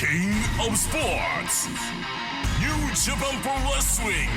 King of Sports, New Japan Pro Wrestling.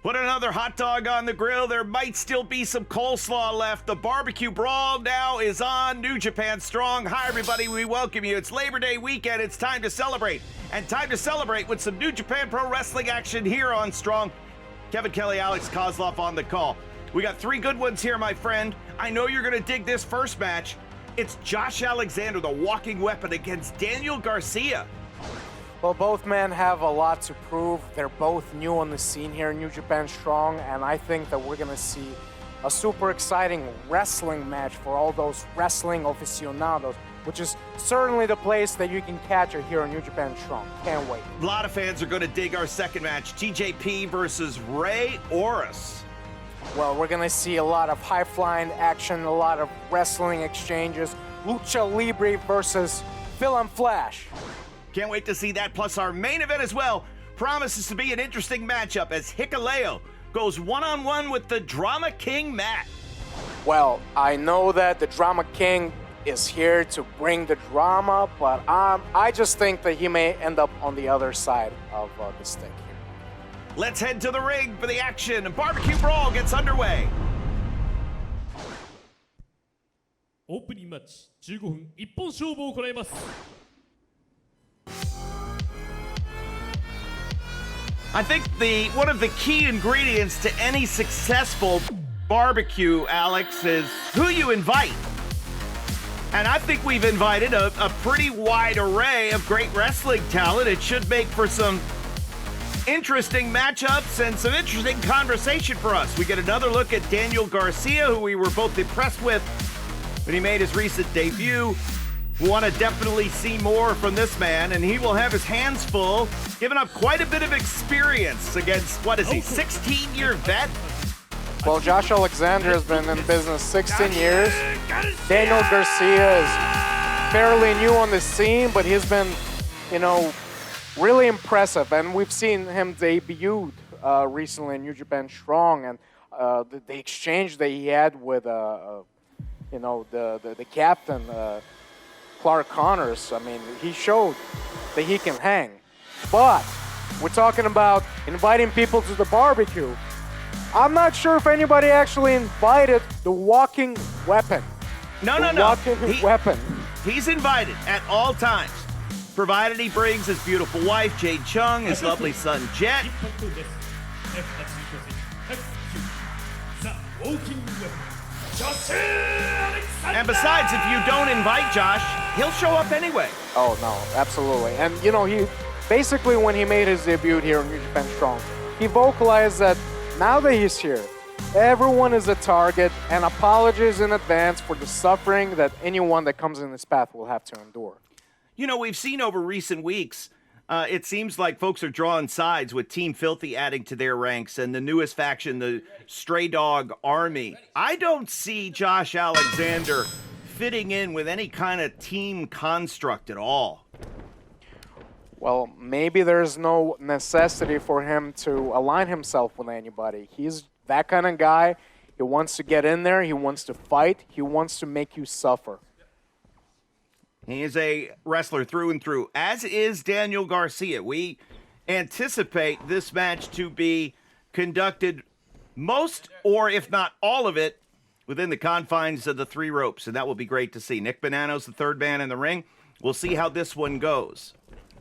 Put another hot dog on the grill. There might still be some coleslaw left. The barbecue brawl now is on New Japan Strong. Hi, everybody. We welcome you. It's Labor Day weekend. It's time to celebrate. And time to celebrate with some New Japan Pro Wrestling action here on Strong. Kevin Kelly, Alex Kozlov on the call. We got three good ones here, my friend. I know you're going to dig this first match. It's Josh Alexander, the walking weapon, against Daniel Garcia. Well, both men have a lot to prove. They're both new on the scene here in New Japan Strong, and I think that we're going to see a super exciting wrestling match for all those wrestling aficionados, which is certainly the place that you can catch it here in New Japan Strong. Can't wait. A lot of fans are going to dig our second match, TJP versus Ray Oris. Well, we're going to see a lot of high-flying action, a lot of wrestling exchanges, Lucha Libre versus Phil and Flash. Can't wait to see that, plus our main event as well. Promises to be an interesting matchup as Hikuleo goes one-on-one with the Drama King Matt. Well, I know that the Drama King is here to bring the drama, but I just think that he may end up on the other side of the stick here. Let's head to the ring for the action. Barbecue Brawl gets underway. オープニングマッチ15分一本勝負を行います。I think one of the key ingredients to any successful barbecue, Alex, is who you invite. And I think we've invited a pretty wide array of great wrestling talent. It should make for some interesting matchups and some interesting conversation for us. We get another look at Daniel Garcia, who we were both impressed with when he made his recent debut. We want to definitely see more from this man, and he will have his hands full, giving up quite a bit of experience against, what is he, 16-year vet? Well, Josh Alexander has been in business 16 years. Daniel Garcia is fairly new on the scene, but he's been, really impressive. And we've seen him debut recently in New Japan Strong, and the exchange that he had with, the captain, Clark Connors. I mean, he showed that he can hang. But we're talking about inviting people to the barbecue. I'm not sure if anybody actually invited the walking weapon. No. Walking weapon. He's invited at all times, provided he brings his beautiful wife, Jade Chung, his lovely son, Jet. And besides, if you don't invite Josh, he'll show up anyway. Oh, no, absolutely. And, he basically, when he made his debut here in New Japan Strong, he vocalized that now that he's here, everyone is a target, and apologies in advance for the suffering that anyone that comes in his path will have to endure. We've seen over recent weeks, it seems like folks are drawing sides with Team Filthy adding to their ranks and the newest faction, the Stray Dog Army. I don't see Josh Alexander fitting in with any kind of team construct at all. Well, maybe there's no necessity for him to align himself with anybody. He's that kind of guy. He wants to get in there. He wants to fight. He wants to make you suffer. He is a wrestler through and through, as is Daniel Garcia. We anticipate this match to be conducted most, or if not all of it, within the confines of the three ropes, and that will be great to see. Nick Bonanno's the third man in the ring. We'll see how this one goes.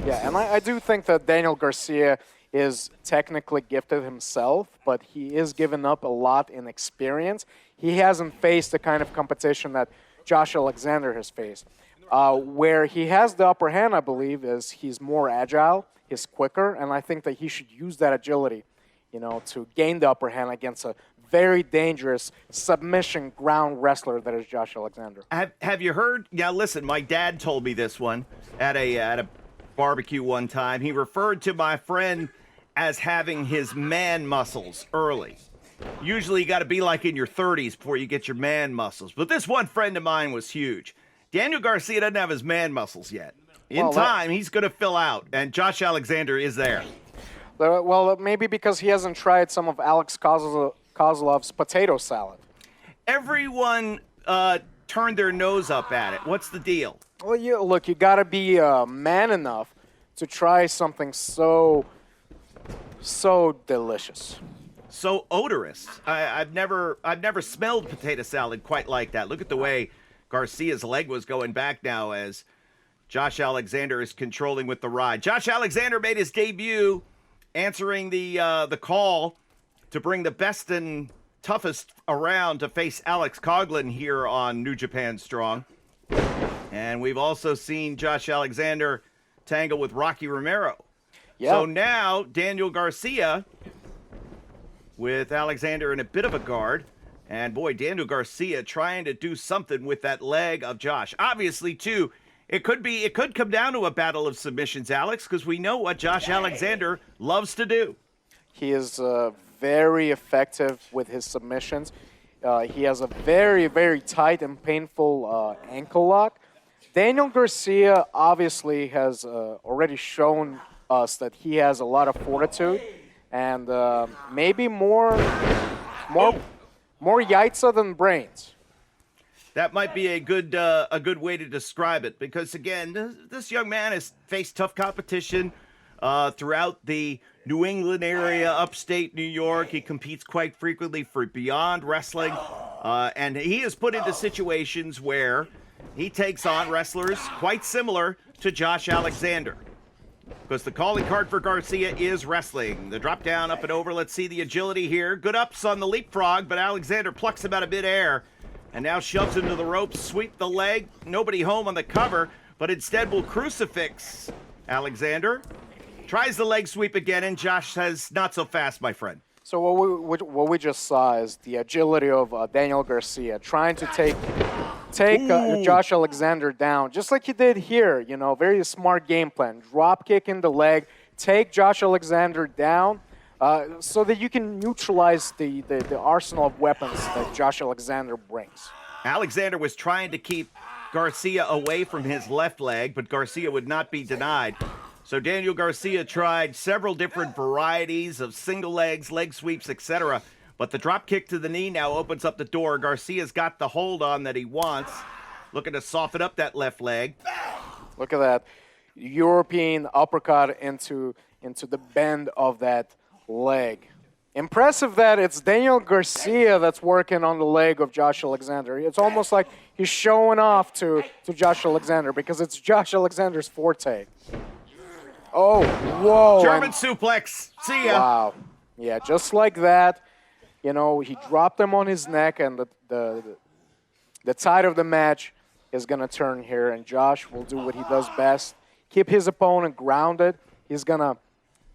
Yeah, and I do think that Daniel Garcia is technically gifted himself, but he is giving up a lot in experience. He hasn't faced the kind of competition that Josh Alexander has faced. Where he has the upper hand, I believe, is he's more agile, he's quicker, and I think that he should use that agility, to gain the upper hand against a very dangerous submission ground wrestler that is Josh Alexander. Have you heard? Yeah, listen, my dad told me this one at a barbecue one time. He referred to my friend as having his man muscles early. Usually you got to be like in your 30s before you get your man muscles. But this one friend of mine was huge. Daniel Garcia doesn't have his man muscles yet. In time, he's going to fill out, and Josh Alexander is there. Well, maybe because he hasn't tried some of Alex Kozlov's potato salad. Everyone turned their nose up at it. What's the deal? Well, you got to be man enough to try something so delicious. So odorous. I've never smelled potato salad quite like that. Look at the way Garcia's leg was going back now as Josh Alexander is controlling with the ride. Josh Alexander made his debut answering the call to bring the best and toughest around to face Alex Coughlin here on New Japan Strong. And we've also seen Josh Alexander tangle with Rocky Romero. Yep. So now Daniel Garcia with Alexander in a bit of a guard. And boy, Daniel Garcia trying to do something with that leg of Josh. Obviously, too, it could come down to a battle of submissions, Alex, because we know what Josh Alexander loves to do. He is very effective with his submissions. He has a very, very tight and painful ankle lock. Daniel Garcia obviously has already shown us that he has a lot of fortitude and maybe more yaitsa than brains. That might be a good way to describe it because, again, this young man has faced tough competition throughout the New England area, upstate New York. He competes quite frequently for Beyond Wrestling, and he is put into situations where he takes on wrestlers quite similar to Josh Alexander. Because the calling card for Garcia is wrestling. The drop down, up and over. Let's see the agility here. Good ups on the leapfrog, but Alexander plucks him out of midair. And now shoves him to the ropes, sweep the leg. Nobody home on the cover, but instead will crucifix Alexander. Tries the leg sweep again, and Josh says, not so fast, my friend. So what we just saw is the agility of Daniel Garcia trying to take Josh Alexander down, just like he did here. You know, very smart game plan. Drop kick in the leg, take Josh Alexander down, so that you can neutralize the arsenal of weapons that Josh Alexander brings. Alexander was trying to keep Garcia away from his left leg, but Garcia would not be denied. So Daniel Garcia tried several different varieties of single legs, leg sweeps, etc. But the drop kick to the knee now opens up the door. Garcia's got the hold on that he wants, looking to soften up that left leg. Look at that. European uppercut into the bend of that leg. Impressive that it's Daniel Garcia that's working on the leg of Josh Alexander. It's almost like he's showing off to Josh Alexander because it's Josh Alexander's forte. Oh, whoa. German suplex. See ya. Wow. Yeah, just like that. You know, he dropped him on his neck, and the tide of the match is going to turn here, and Josh will do what he does best, keep his opponent grounded. He's going to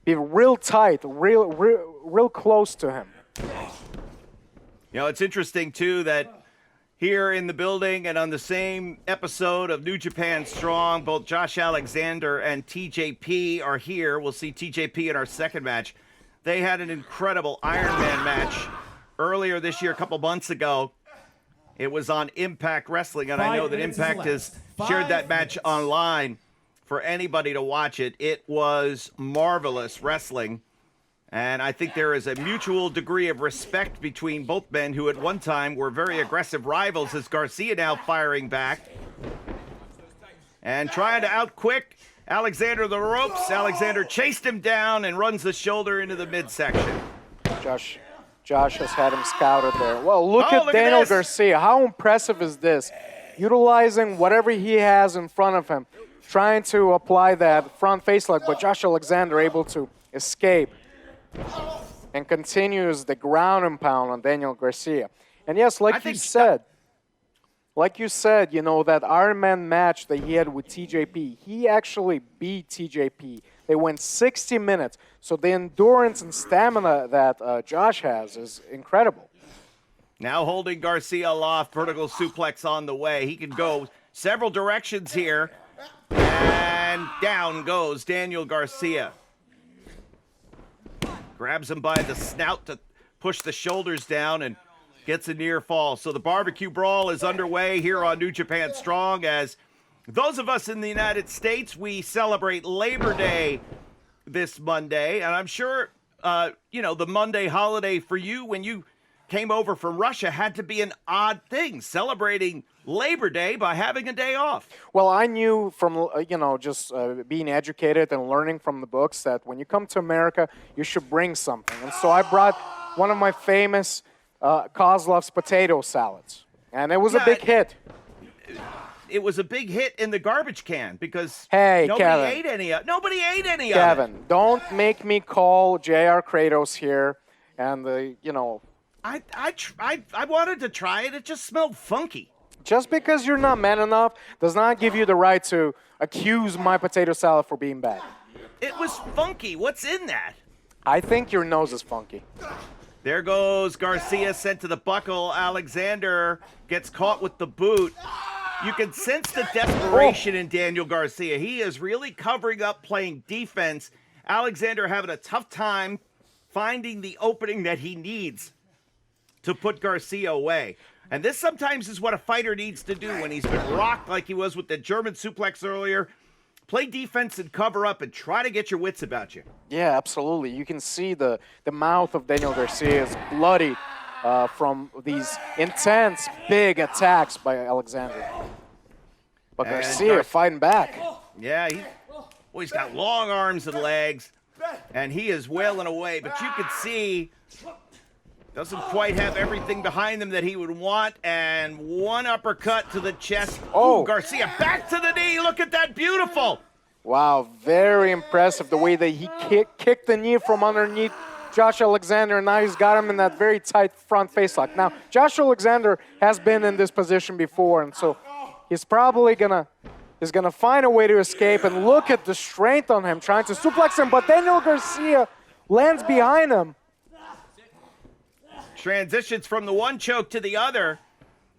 be real tight, real close to him. You know, it's interesting, too, that here in the building and on the same episode of New Japan Strong, both Josh Alexander and TJP are here. We'll see TJP in our second match. They had an incredible Iron Man match earlier this year, a couple months ago. It was on Impact Wrestling, and I know that Impact has shared that match online for anybody to watch it. It was marvelous wrestling, and I think there is a mutual degree of respect between both men who at one time were very aggressive rivals, as Garcia now firing back and trying to outquick Alexander the ropes. Alexander chased him down and runs the shoulder into the midsection. Josh has had him scouted there. Well, look at Daniel Garcia. How impressive is this? Utilizing whatever he has in front of him, trying to apply that front face lock, but Josh Alexander able to escape and continues the ground and pound on Daniel Garcia. And yes, like you said, you know, that Iron Man match that he had with TJP, he actually beat TJP. They went 60 minutes. So the endurance and stamina that Josh has is incredible. Now holding Garcia aloft, vertical suplex on the way. He can go several directions here. And down goes Daniel Garcia. Grabs him by the snout to push the shoulders down and gets a near fall. So the barbecue brawl is underway here on New Japan Strong, as those of us in the United States, we celebrate Labor Day this Monday. And I'm sure, the Monday holiday for you when you came over from Russia had to be an odd thing, celebrating Labor Day by having a day off. Well, I knew from, just being educated and learning from the books that when you come to America, you should bring something. And so I brought one of my famous Kozlov's potato salads. And it was a big hit. It was a big hit in the garbage can because nobody Kevin, ate any of it. Kevin, don't make me call J.R. Kratos here and, I wanted to try it. It just smelled funky. Just because you're not man enough does not give you the right to accuse my potato salad for being bad. It was funky. What's in that? I think your nose is funky. There goes Garcia, sent to the buckle. Alexander gets caught with the boot. You can sense the desperation in Daniel Garcia. He is really covering up, playing defense. Alexander having a tough time finding the opening that he needs to put Garcia away. And this sometimes is what a fighter needs to do when he's been rocked like he was with the German suplex earlier. Play defense and cover up and try to get your wits about you. Yeah, absolutely. You can see the mouth of Daniel Garcia is bloody from these intense, big attacks by Alexander. But Garcia fighting back. Yeah, he's got long arms and legs, and he is wailing away. But you can see doesn't quite have everything behind him that he would want, and one uppercut to the chest. Oh, Garcia back to the knee. Look at that, beautiful. Wow, very impressive the way that he kicked the knee from underneath Josh Alexander, and now he's got him in that very tight front face lock. Now, Josh Alexander has been in this position before, and so he's probably gonna find a way to escape, and look at the strength on him trying to suplex him, but Daniel Garcia lands behind him. Transitions from the one choke to the other.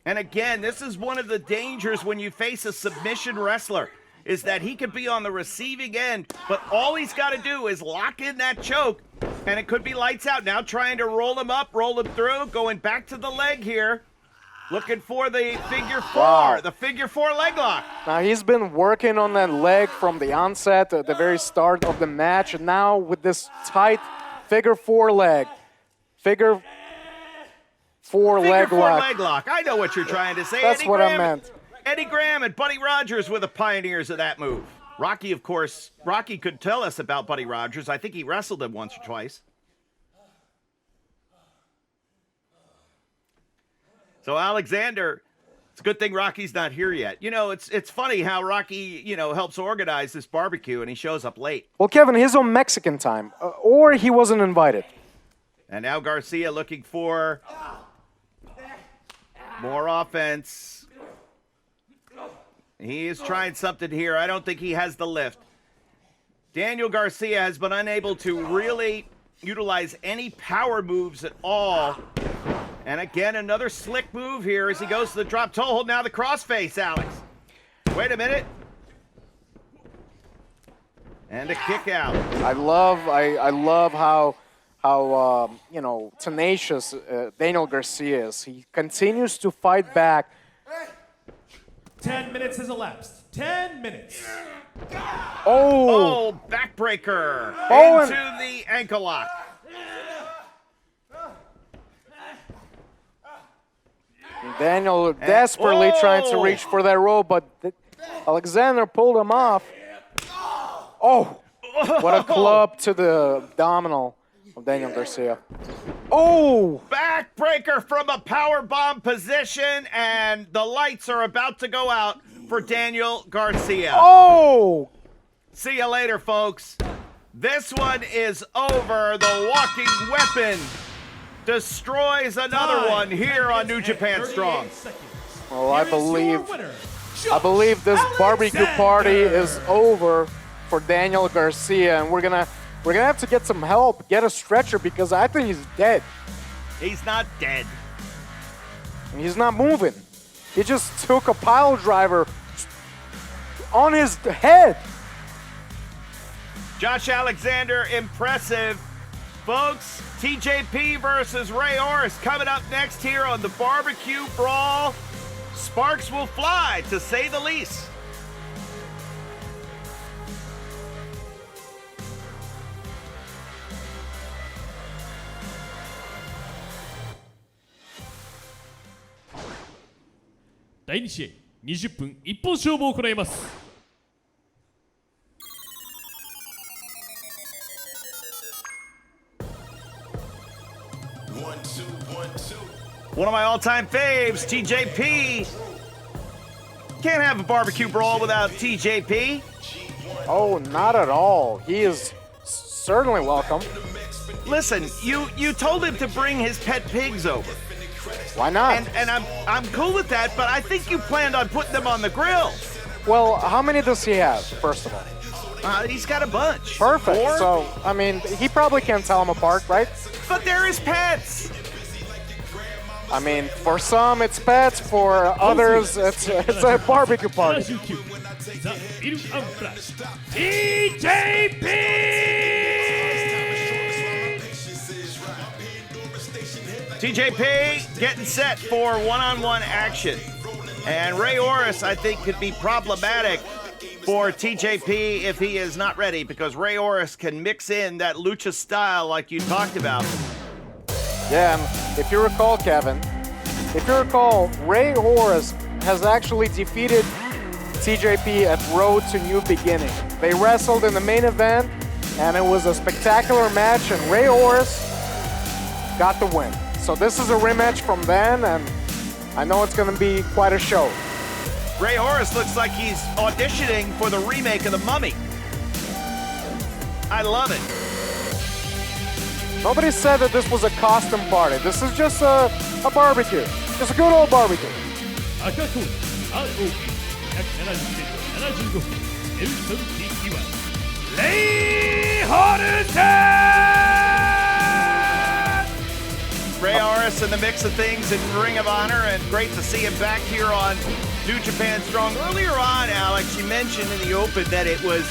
And again, this is one of the dangers when you face a submission wrestler, is that he could be on the receiving end, but all he's got to do is lock in that choke, and it could be lights out. Now trying to roll him up, roll him through, going back to the leg here, looking for the figure four, the figure four leg lock. Now he's been working on that leg from the onset, at the very start of the match, and now with this tight figure four leg, figure four leg lock. I know what you're trying to say. That's what I meant. Eddie Graham and Buddy Rogers were the pioneers of that move. Rocky, of course, could tell us about Buddy Rogers. I think he wrestled him once or twice. So Alexander, it's a good thing Rocky's not here yet. It's funny how Rocky, helps organize this barbecue and he shows up late. Well, Kevin, he's on Mexican time, or he wasn't invited. And now Garcia looking for more offense. He is trying something here. I don't think he has the lift. Daniel Garcia has been unable to really utilize any power moves at all. And again, another slick move here as he goes to the drop toe hold. Now the crossface, Alex. Wait a minute. And a kick out. I love how tenacious Daniel Garcia is. He continues to fight back. 10 minutes has elapsed. 10 minutes. Oh, backbreaker into the ankle lock. Daniel desperately trying to reach for that rope, but Alexander pulled him off. Oh, what a club to the abdominal of Daniel Garcia. Oh! Backbreaker from a power bomb position, and the lights are about to go out for Daniel Garcia. Oh! See you later, folks. This one is over. The walking weapon destroys another one here on New Japan Strong. Well, I believe this barbecue party is over for Daniel Garcia, and we're gonna have to get some help, get a stretcher, because I think he's dead. He's not dead. And he's not moving. He just took a pile driver on his head. Josh Alexander, impressive. Folks, TJP versus Ray Orris coming up next here on the Barbecue Brawl. Sparks will fly, to say the least.第2試合20分一本勝負を行います。One of my all-time faves, TJP. Can't have a barbecue brawl without TJP. Oh, not at all. He is certainly welcome. Listen, you told him to bring his pet pigs over. Why not? And I'm cool with that, but I think you planned on putting them on the grill. Well, how many does he have, first of all? He's got a bunch. Perfect. 4? So, I mean, he probably can't tell them apart, right? But they're his pets. I mean, for some it's pets, for others it's a barbecue party. 79ザ・ビル・アンフラッシュ TJP! TJP getting set for one-on-one action. And Ray Orris, I think, could be problematic for TJP if he is not ready, because Ray Orris can mix in that lucha style like you talked about. Yeah, and if you recall, Kevin, Ray Orris has actually defeated TJP at Road to New Beginning. They wrestled in the main event, and it was a spectacular match, and Ray Orris got the win. So this is a rematch from then, and I know it's going to be quite a show. Ray Orris looks like he's auditioning for the remake of The Mummy. I love it. Nobody said that this was a costume party. This is just a barbecue. Just a good old barbecue. 赤コーナー ROE170 分エルソン TT はレイ・ホルセン Ray Orris in the mix of things in Ring of Honor, and great to see him back here on New Japan Strong. Earlier on, Alex, you mentioned in the open that it was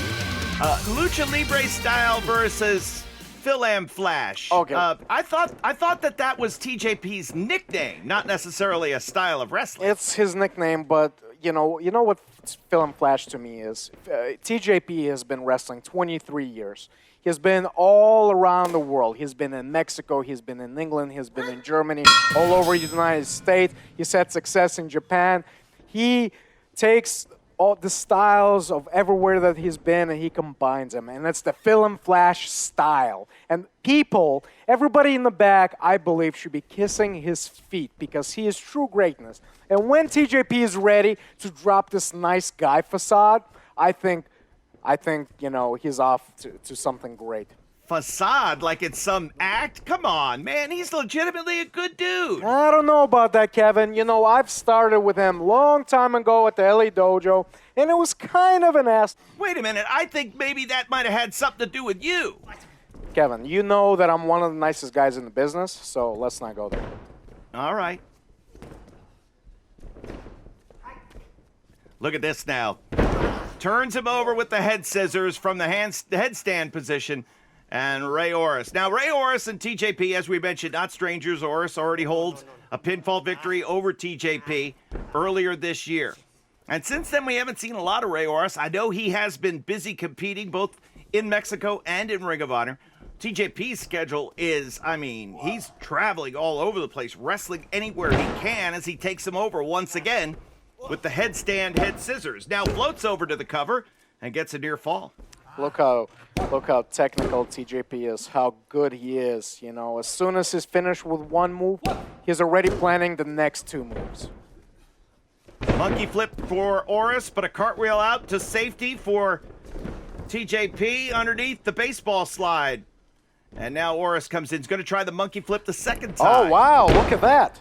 Lucha Libre style versus Phil-Am Flash. Okay. I thought that was TJP's nickname, not necessarily a style of wrestling. It's his nickname, but you know what Phil-Am Flash to me is? TJP has been wrestling 23 years. He has been all around the world. He's been in Mexico, he's been in England, he's been in Germany, all over the United States. He's had success in Japan. He takes all the styles of everywhere that he's been and he combines them. And it's the Phil-Am Flash style. And people, everybody in the back, I believe, should be kissing his feet because he is true greatness. And when TJP is ready to drop this nice guy facade, I think he's off to something great. Facade, like it's some act? Come on, man, he's legitimately a good dude. I don't know about that, Kevin. I've started with him long time ago at the LA Dojo, and it was kind of an ass. Wait a minute, I think maybe that might have had something to do with you. Kevin, you know that I'm one of the nicest guys in the business, so let's not go there. All right. Look at this now. Turns him over with the head scissors from the headstand position. And Ray Orris. Now, Ray Orris and TJP, as we mentioned, not strangers. Orris already holds a pinfall victory over TJP earlier this year. And since then, we haven't seen a lot of Ray Orris. I know he has been busy competing both in Mexico and in Ring of Honor. TJP's schedule is, he's traveling all over the place, wrestling anywhere he can as he takes him over once again with the headstand head scissors. Now floats over to the cover and gets a near fall. Look how technical TJP is, how good he is. As soon as he's finished with one move, he's already planning the next two moves. Monkey flip for Orris, but a cartwheel out to safety for TJP underneath the baseball slide. And now Orris comes in. He's going to try the monkey flip the second time. Oh, wow, look at that.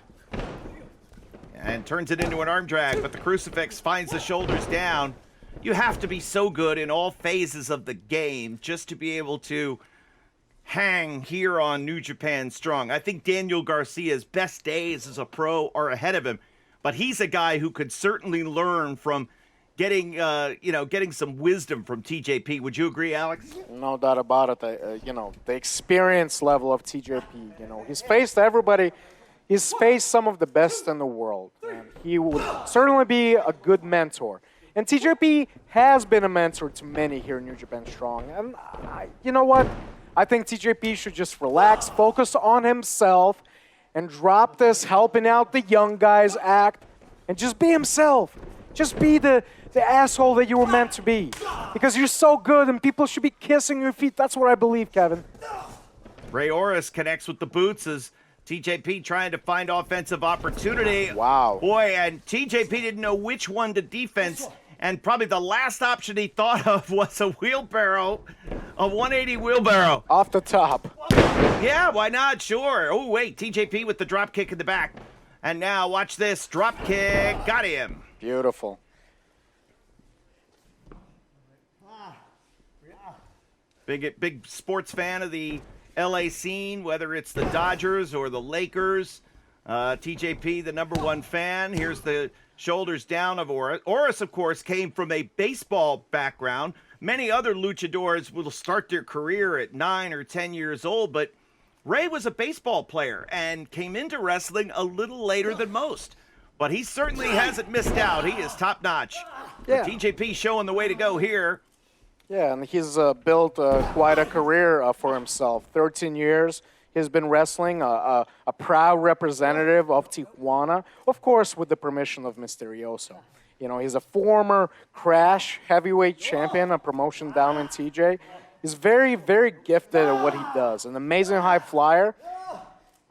And turns it into an arm drag, but the crucifix finds the shoulders down. you have to be so good in all phases of the game just to be able to hang here on New Japan Strong. I think Daniel Garcia's best days as a pro are ahead of him, but he's a guy who could certainly learn from getting some wisdom from TJP. Would you agree, Alex? No doubt about it. The experience level of TJP. He's faced everybody. He's faced some of the best in the world, and he would certainly be a good mentor. And TJP has been a mentor to many here in New Japan Strong. And you know what? I think TJP should just relax, focus on himself, and drop this helping out the young guys act, and just be himself. Just be the asshole that you were meant to be. Because you're so good and people should be kissing your feet. That's what I believe, Kevin. Ray Orris connects with the boots as TJP trying to find offensive opportunity. Wow. Boy, and TJP didn't know which one to defense. And probably the last option he thought of was a wheelbarrow, a 180 wheelbarrow. Off the top. Yeah, why not? Sure. Oh, wait, TJP with the drop kick in the back. And now watch this, drop kick, got him. Beautiful. Big sports fan of the LA scene, whether it's the Dodgers or the Lakers. TJP, the #1 fan. Here's the shoulders down of Orris. Orris, of course, came from a baseball background. Many other luchadors will start their career at 9 or 10 years old, but Ray was a baseball player and came into wrestling a little later than most. But he certainly hasn't missed out. He is top-notch. Yeah. TJP showing the way to go here. Yeah, and he's built quite a career for himself. 13 years. He's been wrestling, a proud representative of Tijuana, of course, with the permission of Misterioso. He's a former Crash heavyweight champion, a promotion down in TJ. He's very, very gifted at what he does, an amazing high flyer.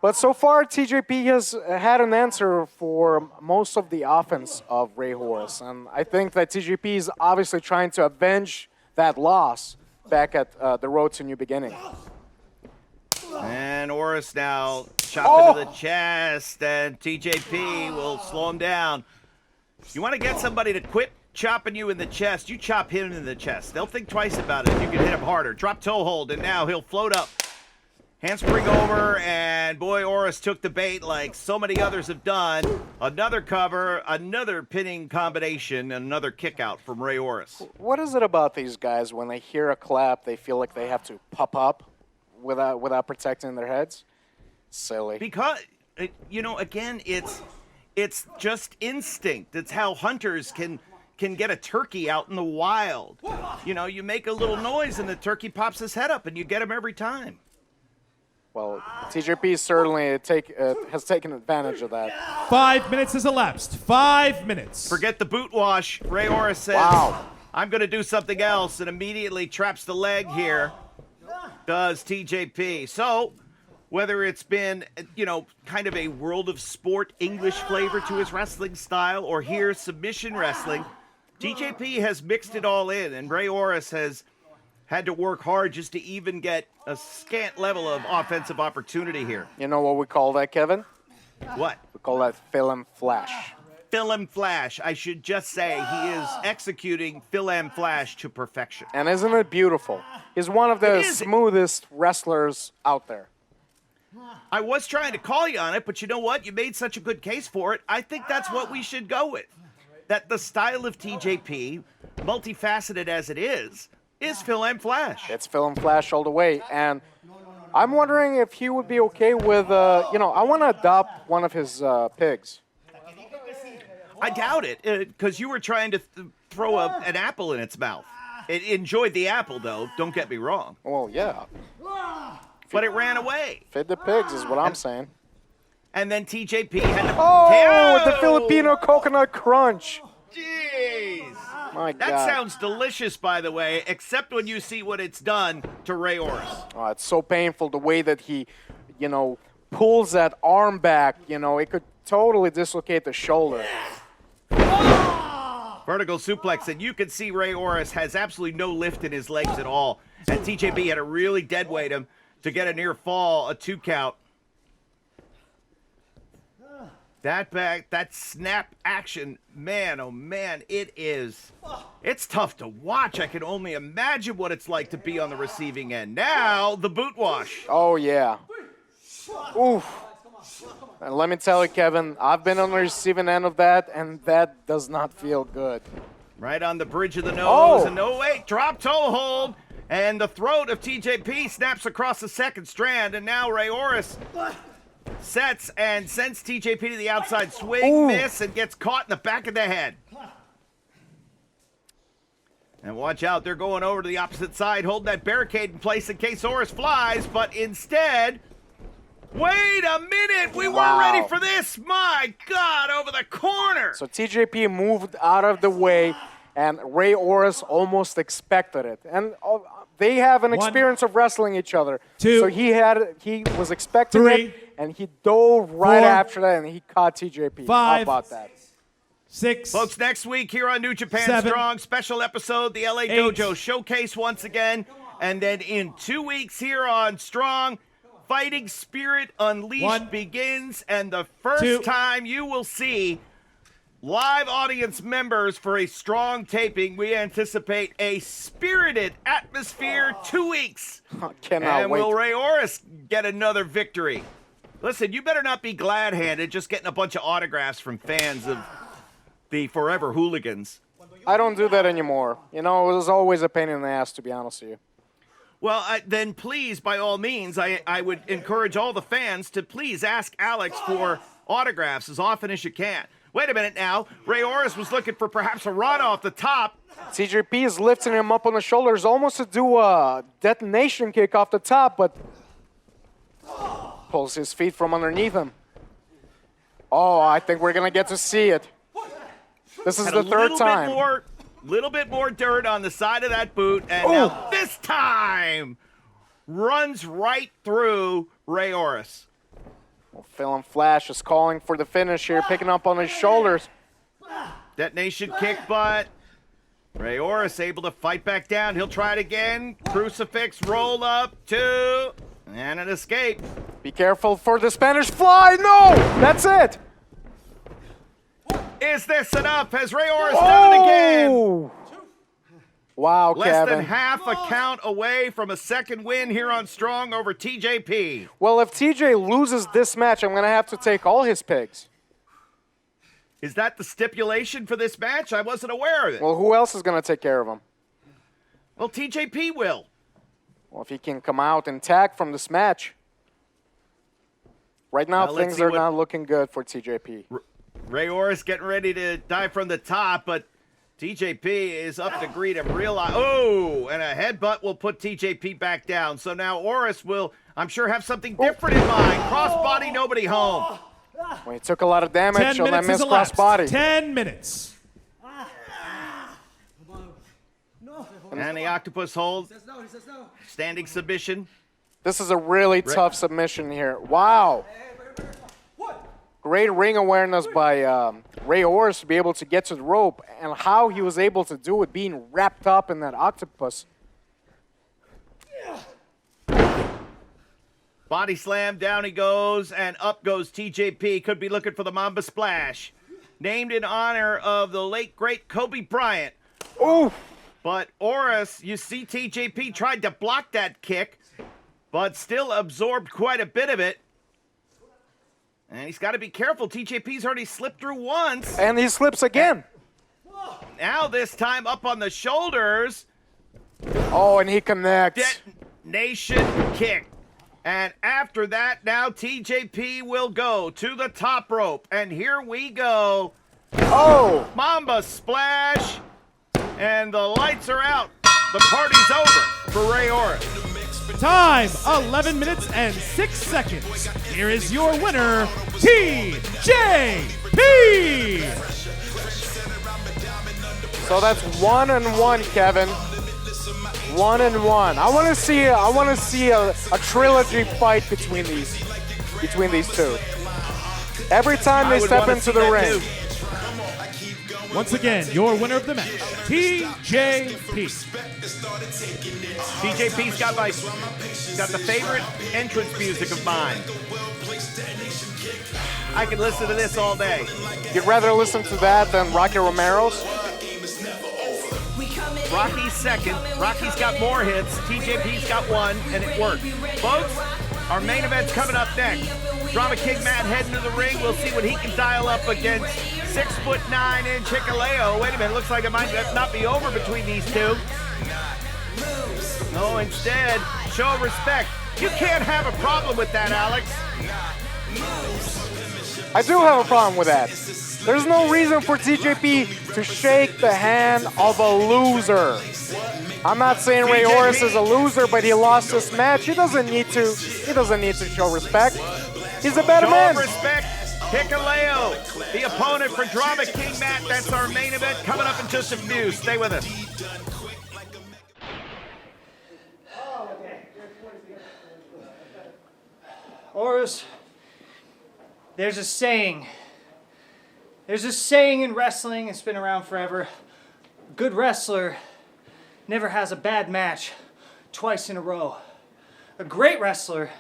But so far, TJP has had an answer for most of the offense of Ray Horus. And I think that TJP is obviously trying to avenge that loss back at the road to new beginning. And Orris now chopping to the chest, and TJP will slow him down. You want to get somebody to quit chopping you in the chest, you chop him in the chest. They'll think twice about it. You can hit him harder. Drop toe hold, and now he'll float up. Handspring over, and boy, Orris took the bait like so many others have done. Another cover, another pinning combination, and another kick out from Ray Orris. What is it about these guys when they hear a clap, they feel like they have to pop up without protecting their heads? Silly. Because, again, it's just instinct. It's how hunters can get a turkey out in the wild. You make a little noise, and the turkey pops his head up, and you get him every time. Well, TJP certainly has taken advantage of that. 5 minutes has elapsed. 5 minutes. Forget the boot wash. Ray Orris says, Wow. I'm going to do something else, and immediately traps the leg here. Does TJP. So, whether it's been, kind of a world of sport English flavor to his wrestling style, or here submission wrestling, TJP has mixed it all in, and Ray Orris has had to work hard just to even get a scant level of offensive opportunity here. You know what we call that, Kevin? What? We call that film flash. Film Flash. I should just say he is executing Film Flash to perfection. And isn't it beautiful? He's one of the smoothest wrestlers out there. I was trying to call you on it, but you know what? You made such a good case for it. I think that's what we should go with. That the style of TJP, multifaceted as it is Film Flash. It's film flash all the way. And I'm wondering if he would be okay with, I want to adopt one of his pigs. I doubt it, because you were trying to throw an apple in its mouth. It enjoyed the apple, though. Don't get me wrong. Well, yeah. But it ran away. Feed the pigs is what I'm saying. And then TJP had to... Oh, the Filipino coconut crunch. Jeez. My God. That sounds delicious, by the way, except when you see what it's done to Ray Orris. Oh, it's so painful the way that he, pulls that arm back. It could totally dislocate the shoulder. Vertical suplex, and you can see Ray Orris has absolutely no lift in his legs at all. And TJP had to really deadweight him to get a near fall, a 2 count. That snap action, man, oh man, it's tough to watch. I can only imagine what it's like to be on the receiving end. Now, the boot wash. Oh, yeah. Oof. And let me tell you, Kevin, I've been on the receiving end of that, and that does not feel good. Right on the bridge of the nose, Oh. and no, wait, drop toe hold, and the throat of TJP snaps across the second strand, and now Ray Orris sets and sends TJP to the outside swing, Ooh. miss, and gets caught in the back of the head. And watch out, they're going over to the opposite side, hold that barricade in place in case Orris flies, but instead, wait a minute, we weren't ready for this. My God, over the corner. So TJP moved out of the way, and Ray Orris almost expected it. And they have an experience of wrestling each other. Two. So he was expecting Three. it, and he dove right Four. after that, and he caught TJP. How 5. about that? 6. Folks, next week here on New Japan 7. Strong, special episode, the LA 8. Dojo Showcase once again. And then in 2 weeks here on Strong, Fighting Spirit Unleashed 1. begins. And the first 2. time you will see live audience members for a Strong taping, we anticipate a spirited atmosphere 2 weeks. Cannot And wait. will Ray Orris get another victory? Listen, you better not be glad-handed just getting a bunch of autographs from fans of the Forever Hooligans. I don't do that anymore. You know, it was always a pain in the ass, to be honest with you. Well, then please, by all means, I would encourage all the fans to please ask Alex for autographs as often as you can. Wait a minute now. Ray Orris was looking for perhaps a run off the top. TJP is lifting him up on the shoulders almost to do a detonation kick off the top, but pulls his feet from underneath him. Oh, I think we're going to get to see it. This is Had the a third time. Little bit more dirt on the side of that boot, and now this time runs right through Ray Orris. Well, Phil Flash is calling for the finish here, picking up on his shoulders. Detonation kick, but Ray Orris able to fight back down. He'll try it again. Crucifix roll up, 2, and an escape. Be careful for the Spanish fly. No, that's it. Is this enough? Has Ray Orris done it again? Oh! Wow, Less Kevin. than half a count away from a second win here on Strong over TJP. Well, if TJ loses this match, I'm going to have to take all his picks. Is that the stipulation for this match? I wasn't aware of it. Well, who else is going to take care of him? Well, TJP will. Well, if he can come out intact from this match. Right now, Well, let's things see are what- not looking good for TJP. Ray Orris getting ready to dive from the top, but TJP is up to greet him. Oh, and a headbutt will put TJP back down. So now Orris will, I'm sure, have something different in mind. Crossbody, nobody home. Well, he took a lot of 10 damage on that minutes is missed elapsed. crossbody. 10 minutes. And the octopus hold. Standing submission. This is a really tough submission here. Wow. Great ring awareness by Ray Orris to be able to get to the rope, and how he was able to do it being wrapped up in that octopus. Body slam, down he goes, and up goes TJP. Could be looking for the Mamba Splash. Named in honor of the late, great Kobe Bryant. Ooh. But Orris, you see TJP tried to block that kick, but still absorbed quite a bit of it. And he's got to be careful. TJP's already slipped through once. And he slips again. Now this time up on the shoulders. Oh, and he connects. Detonation kick. And after that, now TJP will go to the top rope. And here we go. Oh. Mamba Splash. And the lights are out. The party's over for Ray Orris. Time, 11 minutes and 6 seconds. Here is your winner, TJP. So that's 1-1, Kevin. 1-1. I want to see a trilogy fight between these two. Every time they step into the ring. Once again, your winner of the match, TJP. TJP's got the favorite entrance music of mine. I could listen to this all day. You'd rather listen to that than Rocky Romero's? Rocky's second. Rocky's got more hits. TJP's got one, and it worked. Folks, our main event's coming up next. Drama King Matt heading to the ring. We'll see what he can dial up against 6'9" Hikuleo. Wait a minute, looks like it might not be over between these two. No, instead, show respect. You can't have a problem with that, Alex. I do have a problem with that. There's no reason for TJP to shake the hand of a loser. I'm not saying Ray Horace is a loser, but he lost this match. He doesn't need to show respect. He's a better man. Show respect. Hikuleo, the opponent for Drama King Matt. That's our main event coming up in just a few. Stay with us. Horace, there's a saying. There's a saying in wrestling, it's been around forever. A good wrestler never has a bad match twice in a row. A great wrestler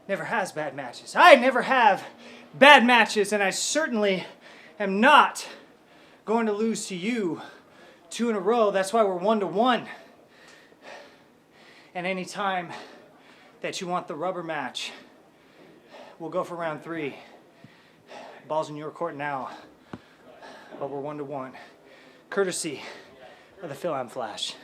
never has bad matches. I never have bad matches, and I certainly am not going to lose to you 2 in a row. That's why we're 1-1. And any time that you want the rubber match, we'll go for round 3. Ball's in your court now, but we're 1-1. Courtesy of the Phil-Am Flash.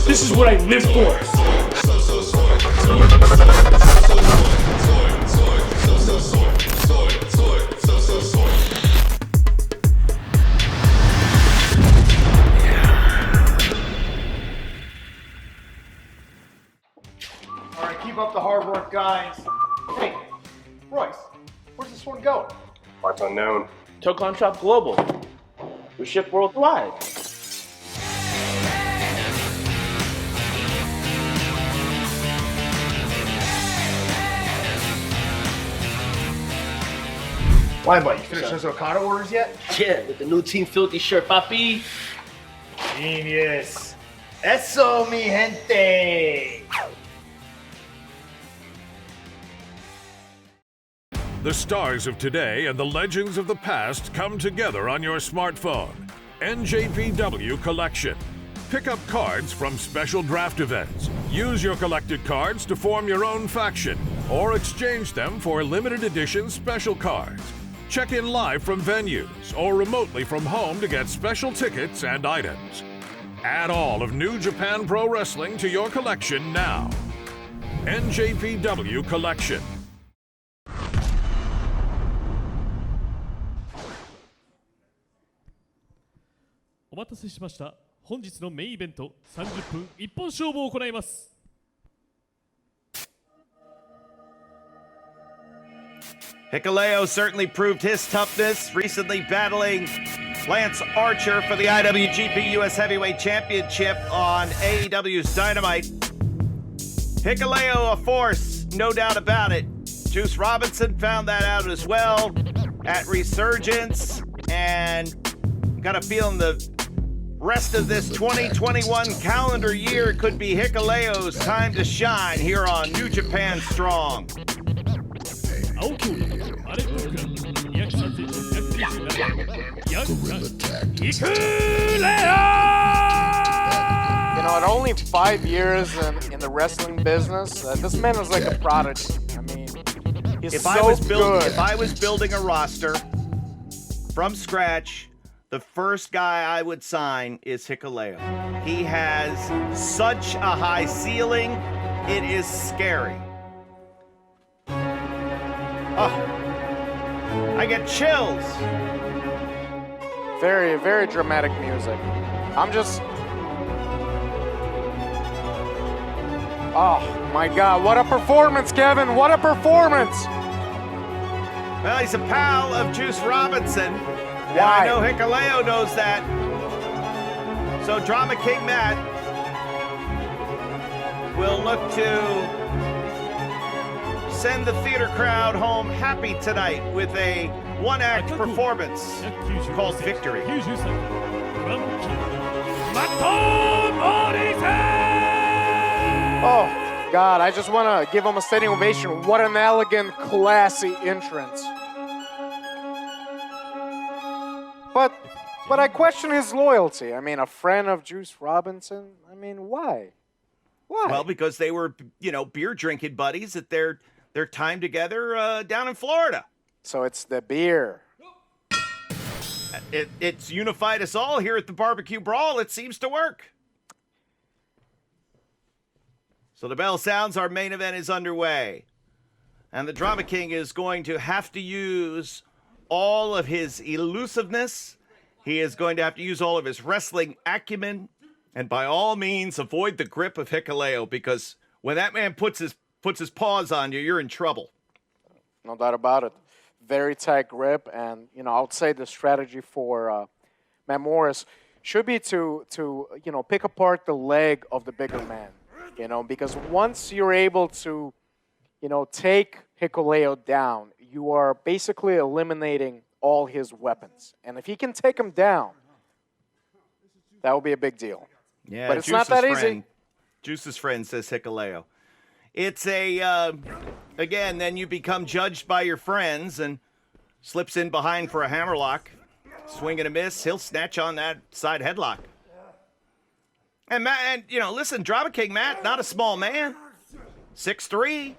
This is what I live for. All right, keep up the hard work, guys. Hey, Royce, where's this one going? Parts unknown. Tocon Shop Global. We ship worldwide. Why, buddy? You finished those Okada orders yet? Yeah, with the new Team Filthy shirt, papi. Genius. Eso, mi gente. The stars of today and the legends of the past come together on your smartphone. NJPW Collection. Pick up cards from special draft events. Use your collected cards to form your own faction or exchange them for limited edition special cards. Check in live from venues or remotely from home to get special tickets and items. Add all of New Japan Pro Wrestling to your collection now. NJPW Collection. お待たせしました。本日のメインイベント30分一本勝負を行います。 Hikuleo certainly proved his toughness, recently battling Lance Archer for the IWGP US Heavyweight Championship on AEW's Dynamite. Hikuleo a force, no doubt about it. Juice Robinson found that out as well at Resurgence, and got a feeling the rest of this 2021 calendar year could be Hikuleo's time to shine here on New Japan Strong. 青競技アレックスクラブ203選手127ヤングヒクレオ You know, at only 5 years in the wrestling business, this man is like a prodigy. I mean, he's If so I was good. If I was building a roster from scratch the first guy I would sign is Hikuleo. He has such a high ceiling, it is scary. Oh, I get chills. Very, very dramatic music. I'm just... Oh, my God. What a performance, Kevin. What a performance. Well, he's a pal of Juice Robinson. And Why? I know Hikuleo knows that. So Drama King Matt will look to send the theater crowd home happy tonight with a one-act performance called Victory. Oh, God, I just want to give him a standing ovation. What an elegant, classy entrance. But I question his loyalty. I mean, a friend of Juice Robinson? I mean, why? Why? Well, because they were, beer drinking buddies at their time together down in Florida. So it's the beer. It's unified us all here at the Barbecue Brawl. It seems to work. So the bell sounds, our main event is underway. And the Drama King is going to have to use all of his elusiveness. He is going to have to use all of his wrestling acumen. And by all means, avoid the grip of Hikuleo, because when that man puts his paws on you, you're in trouble. No doubt about it. Very tight grip. And, I would say the strategy for Matt Morris should be to pick apart the leg of the bigger man. Because once you're able to, take Hikuleo down, you are basically eliminating all his weapons. And if he can take him down, that would be a big deal. Yeah, but it's not that easy. Juice's friend says Hikuleo. It's again, then you become judged by your friends and slips in behind for a hammerlock. Swing and a miss, he'll snatch on that side headlock. And Matt, listen, Drama King Matt, not a small man, 6'3",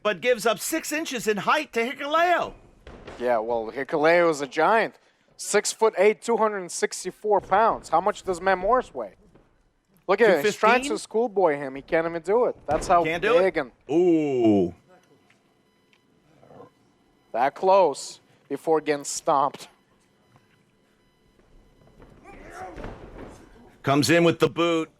but gives up 6 inches in height to Hikuleo. Yeah, well, Hikuleo is a giant, 6'8", 264 pounds. How much does Matt Morris weigh? Look at it. He's trying to schoolboy him. He can't even do it. That's how big and ooh, that close before getting stomped. Comes in with the boot.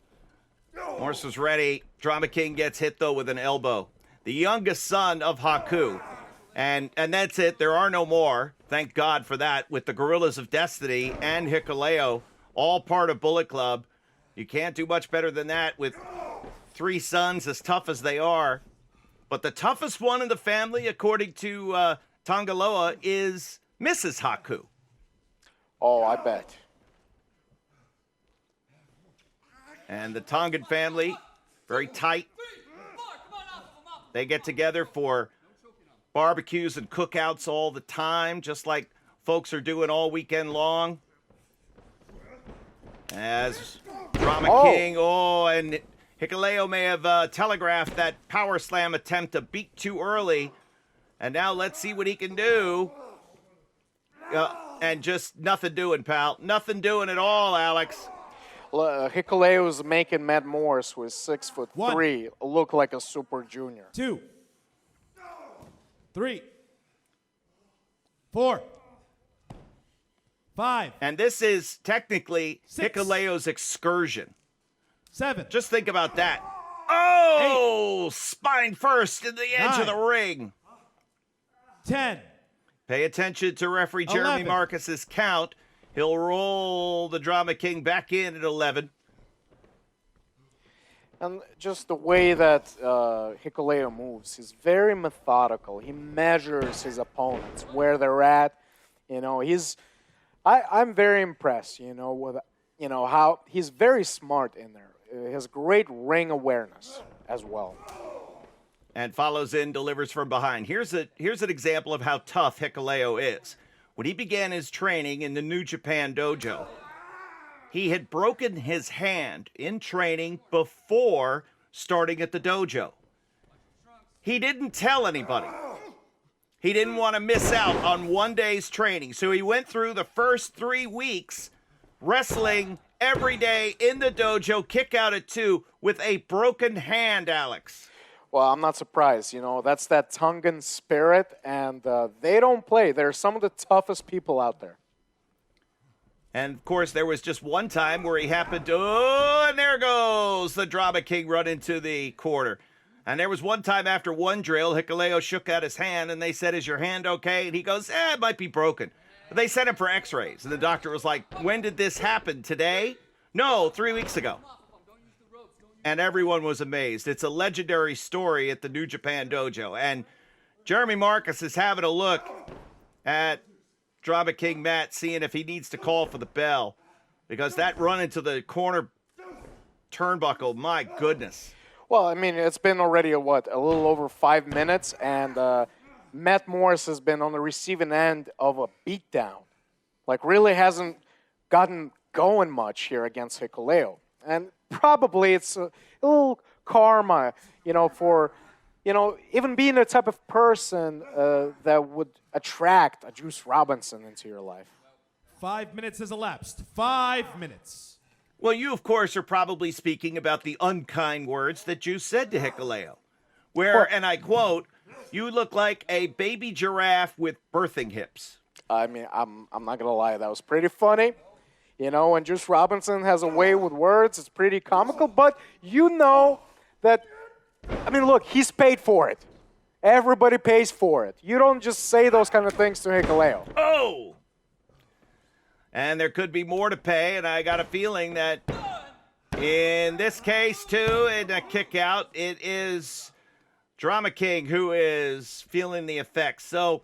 Morris was ready. Drama King gets hit, though, with an elbow. The youngest son of Haku. And that's it. There are no more. Thank God for that. With the Gorillas of Destiny and Hikuleo, all part of Bullet Club. You can't do much better than that with 3 sons as tough as they are. But the toughest one in the family, according to Tongaloa, is Mrs. Haku. Oh, I bet. And the Tongan family, very tight. They get together for barbecues and cookouts all the time, just like folks are doing all weekend long. As Drama King, and Hikuleo may have telegraphed that power slam attempt a beat too early. And now let's see what he can do. And just nothing doing, pal. Nothing doing at all, Alex. Hikuleo is making Matt Morris, who is 6'3", look like a super junior. 2, 3, 4, 5. And this is technically 6. Hikuleo's excursion. 7. Just think about that. Oh, 8. Spine first in the edge 9. of the ring. 10. Pay attention to referee Jeremy 11. Marcus's count. He'll roll the Drama King back in at 11. And just the way that Hikuleo moves, he's very methodical. He measures his opponents, where they're at. I'm very impressed, with how he's very smart in there. He has great ring awareness as well. And follows in, delivers from behind. Here's an example of how tough Hikuleo is. When he began his training in the New Japan dojo, he had broken his hand in training before starting at the dojo. He didn't tell anybody. he didn't want to miss out on one day's training. So he went through the first 3 weeks wrestling every day in the dojo, kick out at 2 with a broken hand, Alex. Well, I'm not surprised. You know, that's that Tongan spirit, and they don't play. They're some of the toughest people out there. And, of course, there was just one time where he happened to, oh, and there goes the Drama King run into the corner. And there was one time after one drill, Hikuleo shook out his hand, and they said, is your hand okay? And he goes, it might be broken. But they sent him for x-rays, and the doctor was like, when did this happen? Today? No, 3 weeks ago. And everyone was amazed. It's a legendary story at the New Japan Dojo. And Jeremy Marcus is having a look at Drama King Matt, seeing if he needs to call for the bell. Because that run into the corner turnbuckle, my goodness. Well, I mean, it's been already, a little over 5 minutes, and Matt Morris has been on the receiving end of a beatdown. Like, really hasn't gotten going much here against Hikuleo. And probably it's a little karma, for, even being the type of person that would attract a Juice Robinson into your life. 5 minutes has elapsed. 5 minutes. Well, you, of course, are probably speaking about the unkind words that Juice said to Hikuleo, where, and I quote, you look like a baby giraffe with birthing hips. I mean, I'm not going to lie, that was pretty funny. When Juice Robinson has a way with words, it's pretty comical, but that, look, he's paid for it. Everybody pays for it. You don't just say those kind of things to Hikuleo. Oh! And there could be more to pay, and I got a feeling that in this case, too, in a kick out, it is Drama King who is feeling the effects. So,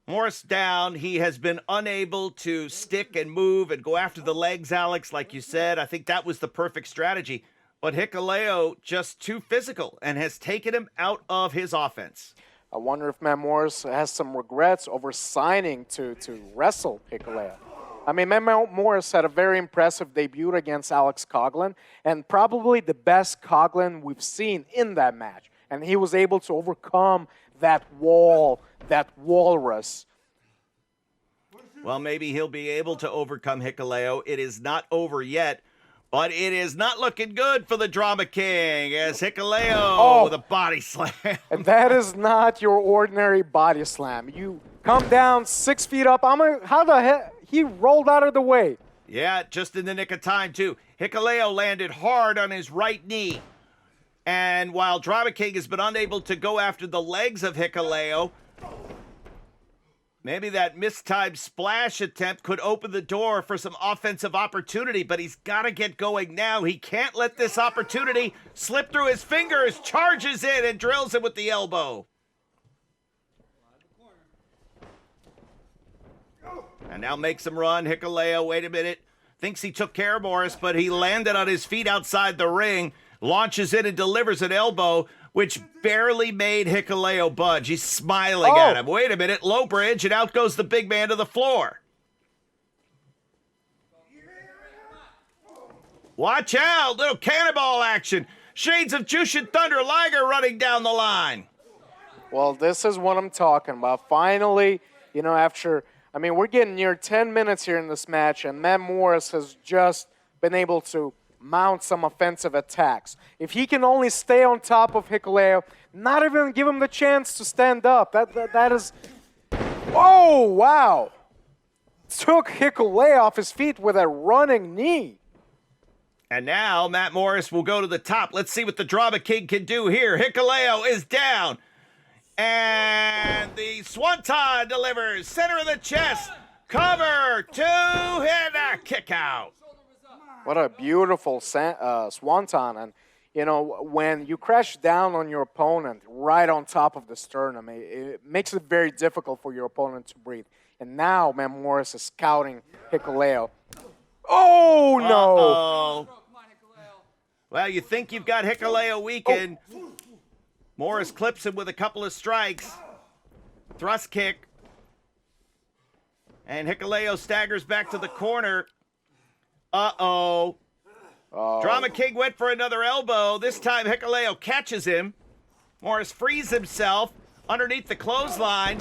Morris down. He has been unable to stick and move and go after the legs, Alex, like you said. I think that was the perfect strategy. But Hikuleo just too physical and has taken him out of his offense. I wonder if Matt Morris has some regrets over signing to wrestle Hikuleo. Matt Morris had a very impressive debut against Alex Coughlin, and probably the best Coughlin we've seen in that match. And he was able to overcome that wall, that walrus. Well, maybe he'll be able to overcome Hikuleo. It is not over yet, but it is not looking good for the Drama King as Hikuleo with a body slam. And that is not your ordinary body slam. You come down 6 feet up. How the heck? He rolled out of the way. Yeah, just in the nick of time, too. Hikuleo landed hard on his right knee. And while Drama King has been unable to go after the legs of Hikuleo, maybe that mistimed splash attempt could open the door for some offensive opportunity, but he's got to get going now. He can't let this opportunity slip through his fingers, charges in and drills him with the elbow. And now makes him run. Hikuleo, wait a minute, thinks he took care of Morris, but he landed on his feet outside the ring. Launches in and delivers an elbow, which barely made Hikuleo budge. He's smiling at him. Wait a minute, low bridge, and out goes the big man to the floor. Watch out, little cannonball action. Shades of Jushin Thunder Liger running down the line. Well, this is what I'm talking about. Finally, after, we're getting near 10 minutes here in this match, and Matt Morris has just been able to mount some offensive attacks. If he can only stay on top of Hikuleo, not even give him the chance to stand up, that is... Oh, wow! Took Hikuleo off his feet with a running knee. And now Matt Morris will go to the top. Let's see what the Drama King can do here. Hikuleo is down. And the Swanton delivers. Center of the chest. Cover. 2 hit a kick out. What a beautiful swanton. And, when you crash down on your opponent right on top of the sternum, it makes it very difficult for your opponent to breathe. And now Matt Morris is scouting Hikuleo. Oh, no. Uh-oh. Well, you think you've got Hikuleo weakened. Morris clips him with a couple of strikes. Thrust kick. And Hikuleo staggers back to the corner. Uh-oh. Drama King went for another elbow. This time Hikuleo catches him. Morris frees himself underneath the clothesline.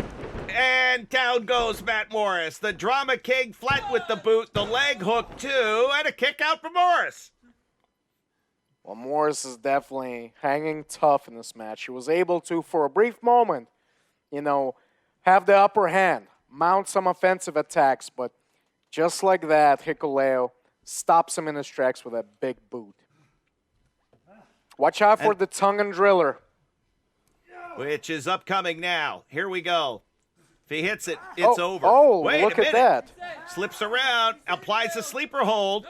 and down goes Matt Morris. The Drama King flat with the boot, the leg hook too, and a kick out for Morris. Well, Morris is definitely hanging tough in this match. He was able to, for a brief moment, have the upper hand, mount some offensive attacks, but just like that, Hikuleo stops him in his tracks with a big boot. Watch out for the tongue and driller. Which is upcoming now. Here we go. If he hits it, it's over. Oh, Wait look a minute. at that. Slips around, applies a sleeper hold.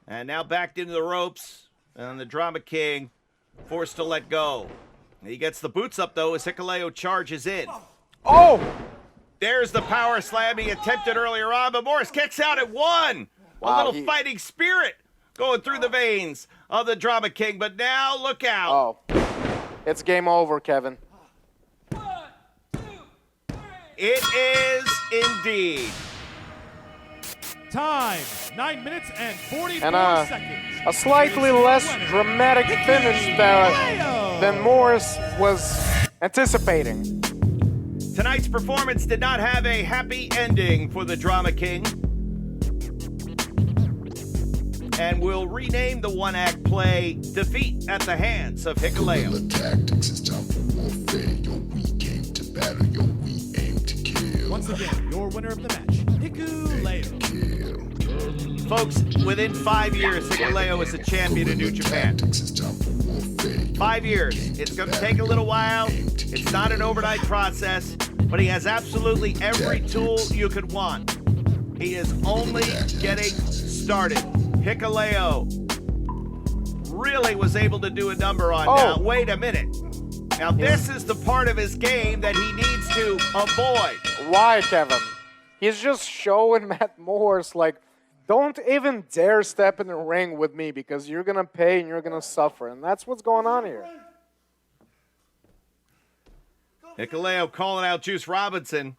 And now backed into the ropes. And the Drama King forced to let go. He gets the boots up, though, as Hikuleo charges in. Oh! There's the power slam he attempted earlier on, but Morris kicks out at one. Wow, a little fighting spirit going through the veins of the Drama King, but now look out. Oh, it's game over, Kevin. It is indeed. Time, 9 minutes and 44 And seconds. a slightly less dramatic finish than Morris was anticipating. Tonight's performance did not have a happy ending for the Drama King. And we'll rename the one-act play Defeat at the Hands of Hikuleo. Guerrilla tactics, it's time for warfare. Yo, we came to battle, yo, we aim to kill. Once again, your winner of the match, Hikuleo. Folks, within 5 years, Hikuleo is a champion in New Japan. 5 years. It's going to take a little while. It's not an overnight process, but he has absolutely every tool you could want. He is only getting started. Hikuleo really was able to do a number on. Now, wait a minute. Now, this is the part of his game that he needs to avoid. Why, Kevin? He's just showing Matt Morris, like, don't even dare step in the ring with me because you're going to pay and you're going to suffer. And that's what's going on here. Hikuleo calling out Juice Robinson.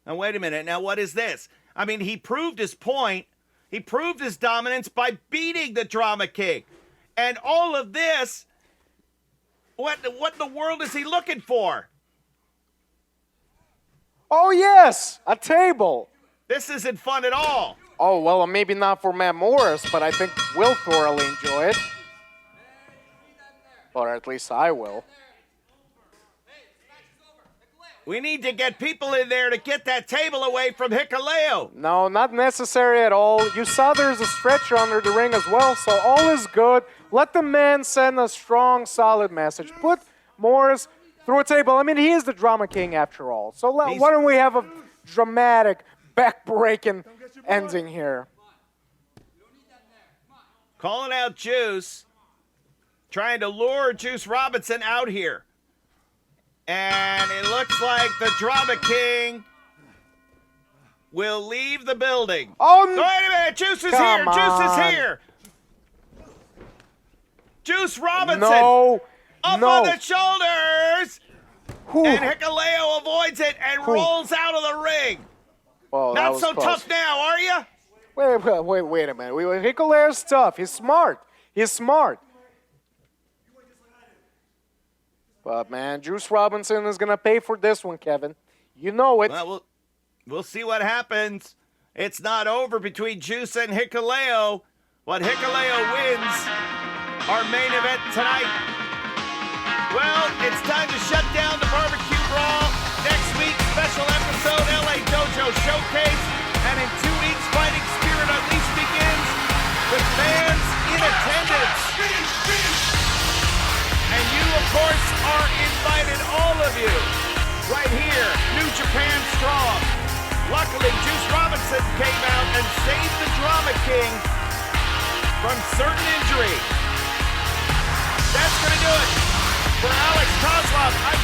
Now, wait a minute. Now, what is this? I mean, he proved his point. He proved his dominance by beating the Drama King. And all of this, what in the world is he looking for? Oh, yes, a table. This isn't fun at all. Oh, well, maybe not for Matt Morris, but I think we'll thoroughly enjoy it. Or at least I will. We need to get people in there to get that table away from Hikuleo. No, not necessary at all. You saw there's a stretcher under the ring as well, so all is good. Let the man send a strong, solid message. Put Morris through a table. I mean, he is the Drama King after all. So why don't we have a dramatic, back-breaking ending here? Calling out Juice. Trying to lure Juice Robinson out here. And it looks like the Drama King will leave the building. Oh, wait a minute. Juice is here. Juice is here. Juice Robinson. No. Up on the shoulders. Whew. And Hikuleo avoids it and rolls out of the ring. Oh, Not so close. Tough now, are you? Wait a minute. Hikuleo's tough. He's smart. He's smart. But, man, Juice Robinson is going to pay for this one, Kevin. You know it. Well, we'll see what happens. It's not over between Juice and Hikuleo. But Hikuleo wins our main event tonight. Well, it's time to shut down the Barbecue Brawl. Next week, special episode, LA Dojo Showcase. And in 2 weeks, Fighting Spirit Unleashed begins with fans in attendance. And you, of course, are invited, all of you, right here, New Japan Strong. Luckily, Juice Robinson came out and saved the Drama King from certain injury. That's going to do it. For Alex Kozlov, I'm